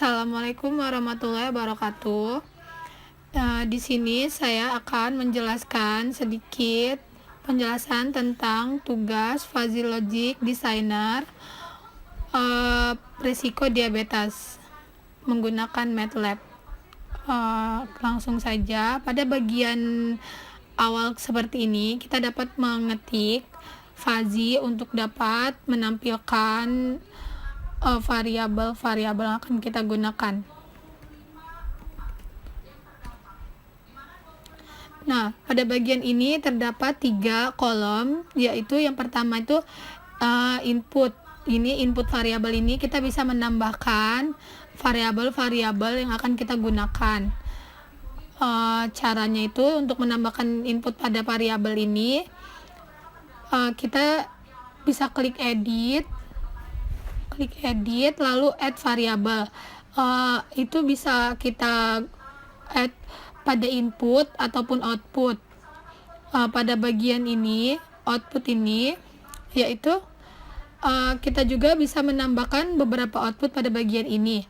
Assalamualaikum warahmatullahi wabarakatuh. Di sini saya akan menjelaskan sedikit penjelasan tentang tugas Fuzzy Designer risiko diabetes menggunakan MATLAB. Langsung saja, pada bagian awal seperti ini kita dapat mengetik Fuzzy untuk dapat menampilkan variabel-variabel yang akan kita gunakan. Nah, pada bagian ini terdapat 3 kolom, yaitu yang pertama itu input. Ini input variabel ini kita bisa menambahkan variabel-variabel yang akan kita gunakan. Caranya itu untuk menambahkan input pada variabel ini, kita bisa klik edit lalu add variabel. Itu bisa kita add pada input ataupun output. Pada bagian ini, output ini, yaitu kita juga bisa menambahkan beberapa output pada bagian ini,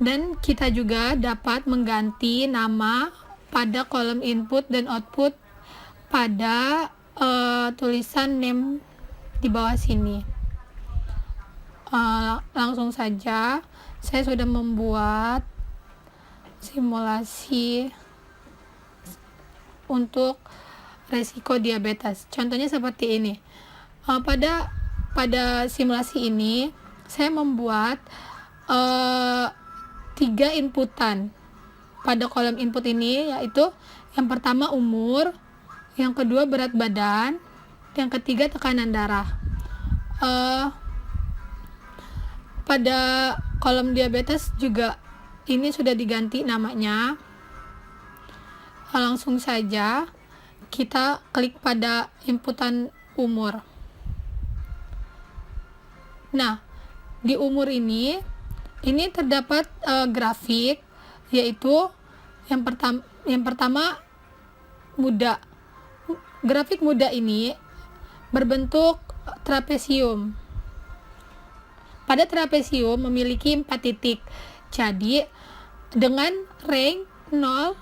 dan kita juga dapat mengganti nama pada kolom input dan output pada tulisan name di bawah sini. Langsung saja, saya sudah membuat simulasi untuk resiko diabetes. Contohnya seperti ini. Pada simulasi ini saya membuat 3 inputan pada kolom input ini, yaitu yang pertama umur, yang kedua berat badan, yang ketiga tekanan darah. Pada kolom diabetes juga ini sudah diganti namanya. Langsung saja kita klik pada inputan umur. Nah, di umur ini terdapat grafik, yaitu yang pertama muda. Grafik muda ini berbentuk trapesium. Pada trapesium memiliki 4 titik. Jadi dengan range 0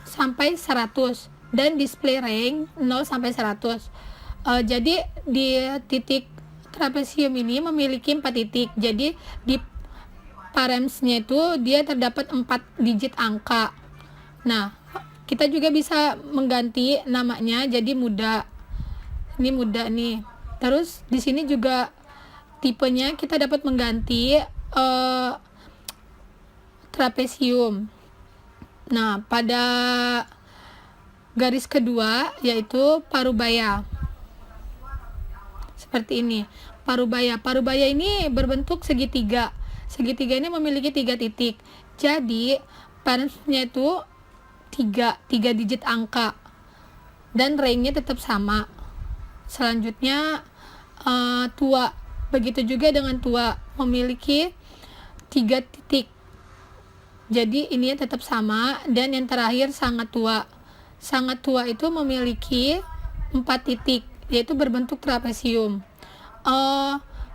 sampai 100 dan display range 0 sampai 100. Jadi di titik trapesium ini memiliki 4 titik. Jadi di params-nya itu dia terdapat 4 digit angka. Nah, kita juga bisa mengganti namanya jadi muda. Ini muda nih. Terus di sini juga tipenya kita dapat mengganti trapesium. Nah, pada garis kedua yaitu parubaya. Seperti ini. Parubaya ini berbentuk segitiga. Segitiga ini memiliki 3 titik. Jadi, params-nya itu 3 digit angka. Dan range-nya tetap sama. Selanjutnya tua. Begitu juga dengan tua, memiliki 3 titik. Jadi ini tetap sama. Dan yang terakhir sangat tua. Sangat tua itu memiliki 4 titik, yaitu berbentuk trapesium.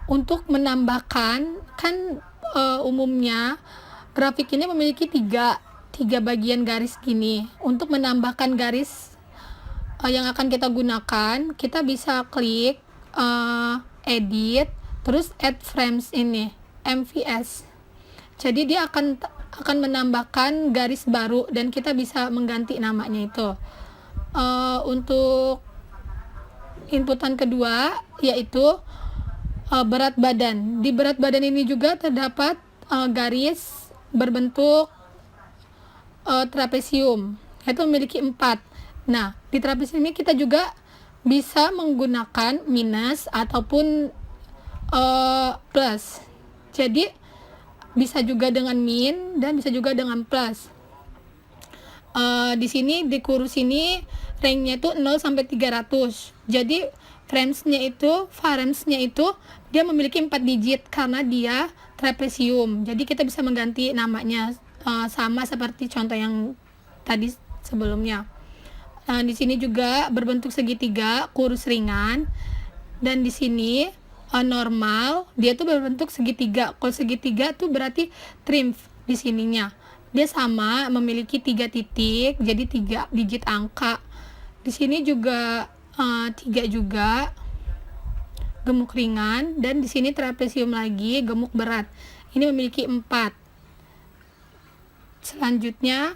Untuk menambahkan, kan umumnya grafik ini memiliki 3 bagian garis gini. Untuk menambahkan garis yang akan kita gunakan, kita bisa klik edit, terus add frames ini, MVS. Jadi dia akan menambahkan garis baru dan kita bisa mengganti namanya itu. Untuk inputan kedua yaitu berat badan. Di berat badan ini juga terdapat garis berbentuk trapesium, yaitu memiliki 4. Nah, di trapesium ini kita juga bisa menggunakan minus ataupun plus. Jadi bisa juga dengan min dan bisa juga dengan plus. Di sini di kurus ini range-nya itu 0 sampai 300. Jadi params-nya itu dia memiliki 4 digit karena dia trapesium. Jadi kita bisa mengganti namanya sama seperti contoh yang tadi sebelumnya. Di sini juga berbentuk segitiga, kurus ringan, dan di sini normal, dia tuh berbentuk segitiga. Kalau segitiga tuh berarti di sininya. Dia sama memiliki 3 titik, jadi 3 digit angka. Di sini juga 3 juga, gemuk ringan, dan di sini trapesium lagi, gemuk berat. Ini memiliki 4. Selanjutnya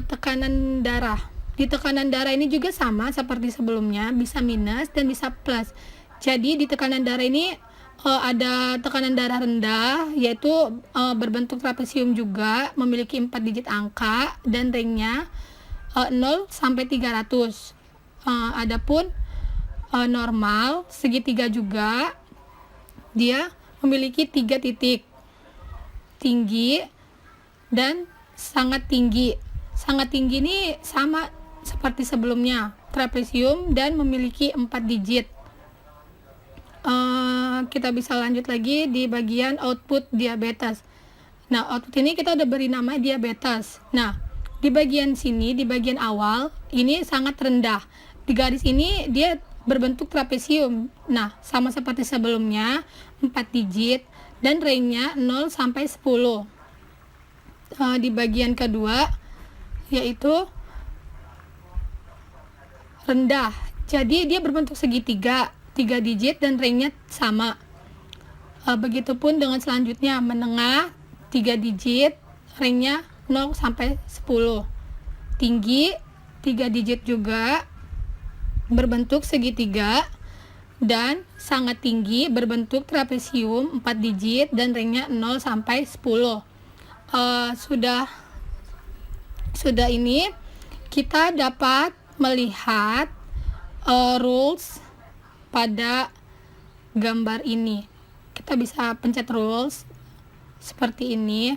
tekanan darah. Di tekanan darah ini juga sama seperti sebelumnya, bisa minus dan bisa plus. Jadi di tekanan darah ini ada tekanan darah rendah, yaitu berbentuk trapesium juga, memiliki 4 digit angka dan ringnya 0 sampai 300. Adapun normal segitiga juga, dia memiliki 3 titik, tinggi dan sangat tinggi. Sangat tinggi ini sama seperti sebelumnya, trapesium dan memiliki 4 digit. Kita bisa lanjut lagi di bagian output diabetes. Nah, output ini kita udah beri nama diabetes. Nah, di bagian sini, di bagian awal, ini sangat rendah. Di garis ini dia berbentuk trapesium. Nah, sama seperti sebelumnya, 4 digit dan range-nya 0 sampai 10. Di bagian kedua, yaitu rendah. Jadi dia berbentuk segitiga, 3 digit dan range-nya sama. Begitupun dengan selanjutnya, menengah, 3 digit, range-nya 0 sampai 10. Tinggi, 3 digit juga, berbentuk segitiga, dan sangat tinggi, berbentuk trapesium, 4 digit, dan range-nya 0 sampai 10. Sudah ini, kita dapat melihat rules pada gambar ini. Kita bisa pencet rules seperti ini.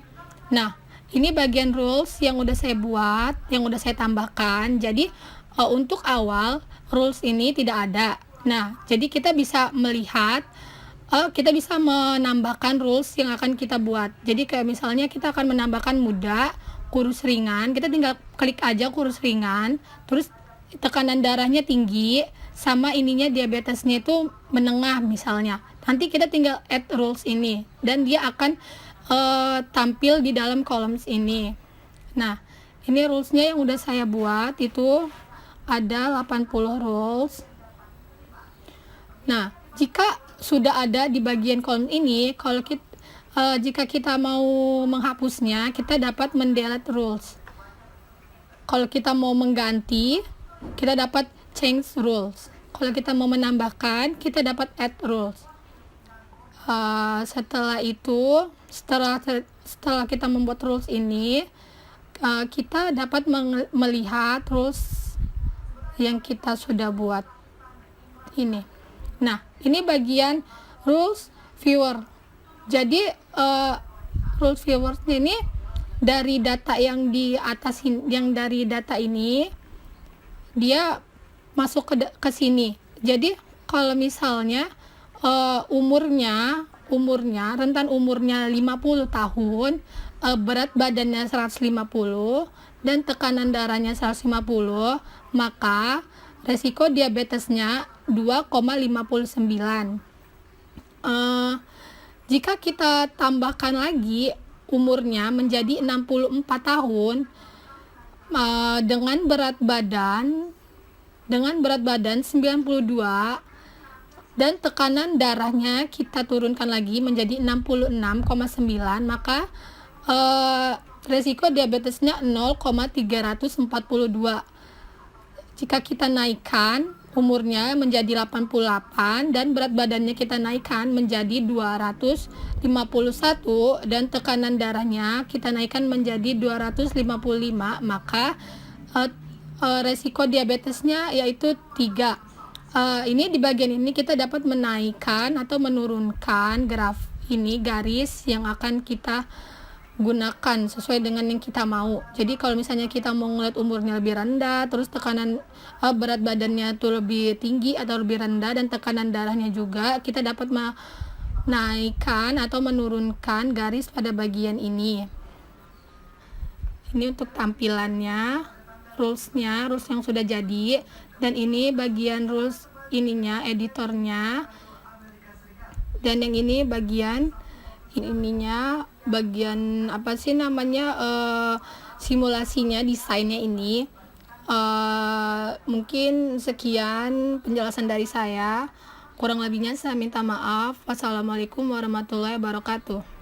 Nah, ini bagian rules yang udah saya buat, yang udah saya tambahkan. Jadi untuk awal rules ini tidak ada. Nah, jadi kita bisa melihat, kita bisa menambahkan rules yang akan kita buat. Jadi kayak misalnya kita akan menambahkan muda, kurus ringan, kita tinggal klik aja kurus ringan, terus tekanan darahnya tinggi, sama ininya diabetesnya itu menengah misalnya. Nanti kita tinggal add rules ini, dan dia akan tampil di dalam columns ini. Nah, ini rulesnya yang udah saya buat, itu ada 80 rules. Nah, jika sudah ada di bagian kolom ini, jika kita mau menghapusnya, kita dapat mendelete rules. Kalau kita mau mengganti, kita dapat change rules. Kalau kita mau menambahkan, kita dapat add rules. Setelah itu, setelah kita membuat rules ini, kita dapat melihat rules yang kita sudah buat ini. Nah, ini bagian rules viewer. Jadi rules viewer ini dari data yang di atas, yang dari data ini dia masuk ke sini. Jadi kalau misalnya umurnya rentan umurnya 50 tahun, berat badannya 150 dan tekanan darahnya 150, maka resiko diabetesnya 2,59. Jika kita tambahkan lagi umurnya menjadi 64 tahun, dengan berat badan 92 dan tekanan darahnya kita turunkan lagi menjadi 66,9, maka resiko diabetesnya 0,342. Jika kita naikkan umurnya menjadi 88 dan berat badannya kita naikkan menjadi 251 dan tekanan darahnya kita naikkan menjadi 255, maka resiko diabetesnya yaitu 3. Ini di bagian ini kita dapat menaikkan atau menurunkan graf ini, garis yang akan kita gunakan sesuai dengan yang kita mau. Jadi kalau misalnya kita mau ngeliat umurnya lebih rendah, terus tekanan berat badannya tuh lebih tinggi atau lebih rendah, dan tekanan darahnya juga, kita dapat menaikkan atau menurunkan garis pada bagian ini. Ini untuk tampilannya, rules yang sudah jadi, dan ini bagian rules ininya, editornya, dan yang ini bagian ininya bagian apa sih namanya simulasinya, desainnya ini. Mungkin sekian penjelasan dari saya. Kurang lebihnya saya minta maaf. Wassalamualaikum warahmatullahi wabarakatuh.